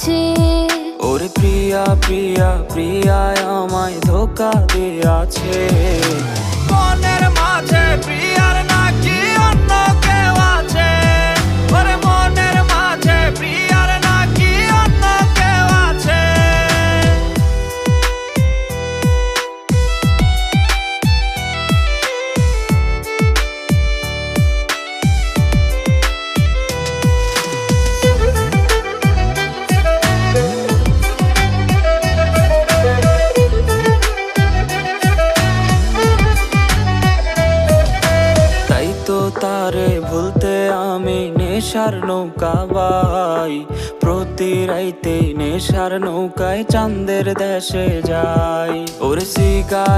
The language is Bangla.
আছে। ওরে প্রিয়া প্রিয়া প্রিয়া আমায় ধোকা দিয়াছে। মনের মাঝে প্রিয়ার নাকি অন্য কেউ আছে। ওরে মনের মাঝে প্রিয়ার নাকি অন্য কেউ আছে। তারে ভুলতে আমি নেশার নৌকা বাই। প্রতি রাইতে নেশার নৌকায় চাঁদের দেশে যাই। ওরে শিকারে